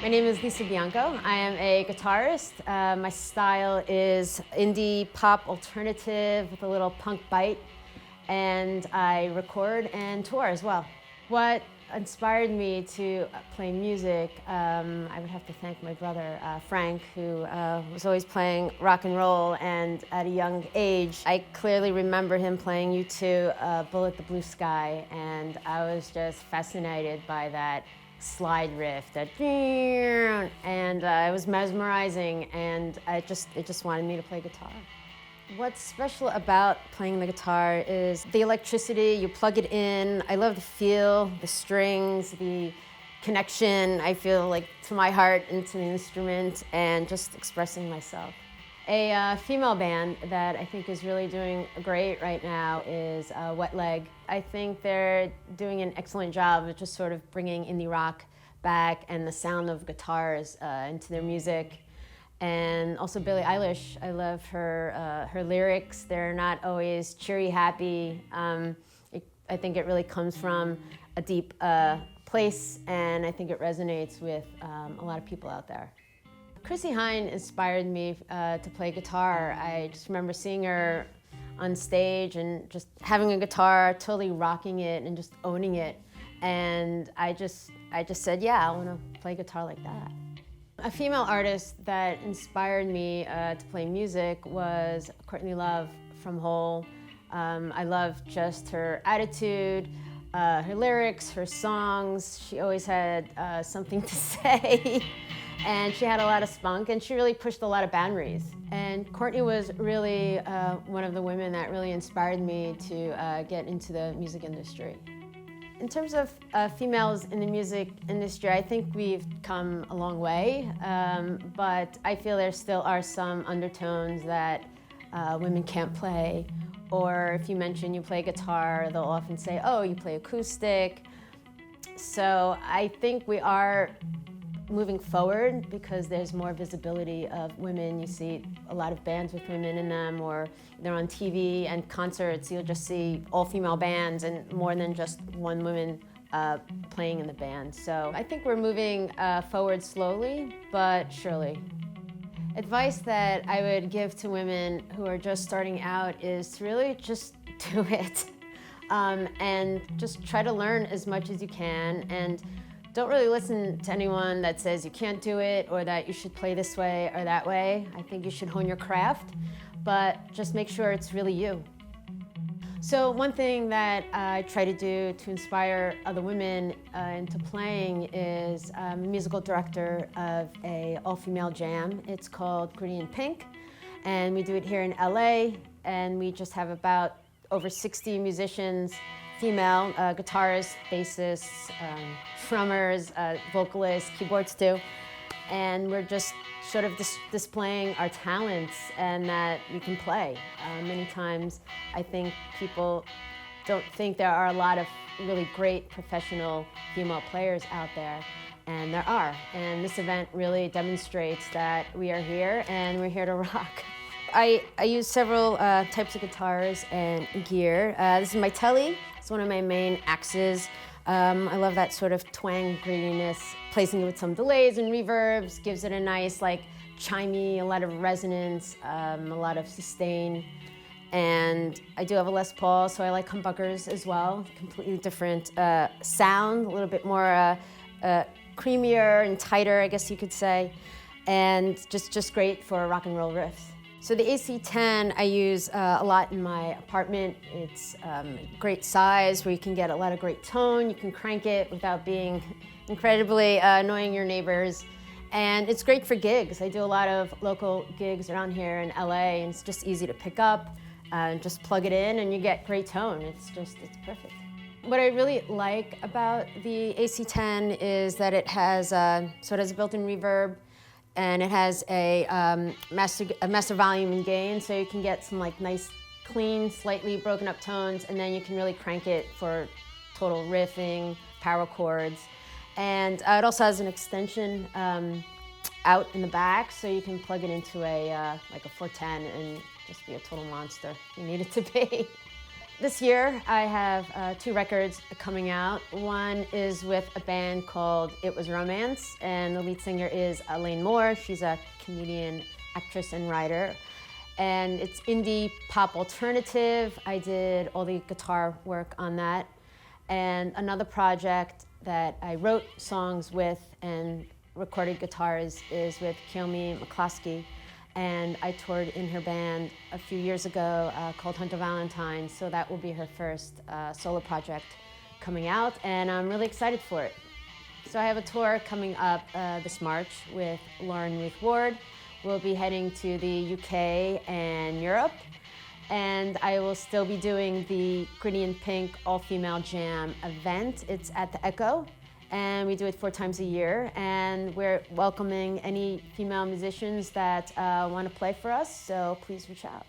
My name is Bianco. I am a guitarist. My style is indie pop alternative with a little punk bite, and I record and tour as well. What inspired me to play music, I would have to thank my brother, Frank, who was always playing rock and roll, and at a young age, I clearly remember him playing U2, Bullet the Blue Sky, and I was just fascinated by that slide riff, that and it was mesmerizing, and it just wanted me to play guitar. What's special about playing the guitar is the electricity. You plug it in. I love the feel, the strings, the connection, I feel like, to my heart and to the instrument, and just expressing myself. A female band that I think is really doing great right now is Wet Leg. I think they're doing an excellent job of just sort of bringing indie rock back and the sound of guitars into their music. And also Billie Eilish, I love her lyrics. They're not always cheery, happy. I think it really comes from a deep place, and I think it resonates with a lot of people out there. Chrissie Hynde inspired me to play guitar. I just remember seeing her on stage and just having a guitar, totally rocking it and just owning it. And I just said, yeah, I want to play guitar like that. A female artist that inspired me to play music was Courtney from Hole. I love just her attitude, her lyrics, her songs. She always had something to say. And she had a lot of spunk, and she really pushed a lot of boundaries. And Courtney was really one of the women that really inspired me to get into the music industry. In terms of females in the music industry, I think we've come a long way, but I feel there still are some undertones that women can't play. Or if you mention you play guitar, they'll often say, oh, you play acoustic. So I think we are moving forward because there's more visibility of women. You see a lot of bands with women in them, or they're on TV and concerts. You'll just see all-female bands and more than just one woman playing in the band. So I think we're moving forward slowly, but surely. Advice that I would give to women who are just starting out is to really just do it. And just try to learn as much as you can, and don't really listen to anyone that says you can't do it or that you should play this way or that way. I think you should hone your craft, but just make sure it's really you. So one thing that I try to do to inspire other women into playing is I'm a musical director of a all-female jam. It's called Gritty and Pink, and we do it here in LA, and we just have about over 60 musicians, female, guitarists, bassists, drummers, vocalists, keyboards too. And we're just sort of displaying our talents and that we can play. Many times I think people don't think there are a lot of really great professional female players out there, and there are. And this event really demonstrates that we are here and we're here to rock. I use several types of guitars and gear. This is my Telly. It's one of my main axes. I love that sort of twang grittiness. Placing it with some delays and reverbs gives it a nice, like, chimey, a lot of resonance, a lot of sustain. And I do have a Les Paul, so I like humbuckers as well. Completely different sound, a little bit more creamier and tighter, I guess you could say. And just great for rock and roll riffs. So the AC-10 I use a lot in my apartment. It's great size where you can get a lot of great tone. You can crank it without being incredibly annoying your neighbors. And it's great for gigs. I do a lot of local gigs around here in LA, and it's just easy to pick up. Just plug it in and you get great tone. It's perfect. What I really like about the AC-10 is that it has a built-in reverb, and it has a master volume and gain, so you can get some nice, clean, slightly broken up tones, and then you can really crank it for total riffing, power chords. And it also has an extension out in the back, so you can plug it into a 410 and just be a total monster if you need it to be. This year I have 2 records coming out. One is with a band called It Was Romance, and the lead singer is Elaine Moore. She's a comedian, actress, and writer. And it's indie pop alternative. I did all the guitar work on that. And another project that I wrote songs with and recorded guitars is with Kiyomi McCloskey. And I toured in her band a few years ago called Hunter Valentine, so that will be her first solo project coming out, and I'm really excited for it. So I have a tour coming up this March with Lauren Ruth Ward. We'll be heading to the UK and Europe, and I will still be doing the Gritty and Pink all-female jam event. It's at the Echo, and we do it 4 times a year, and we're welcoming any female musicians that want to play for us, so please reach out.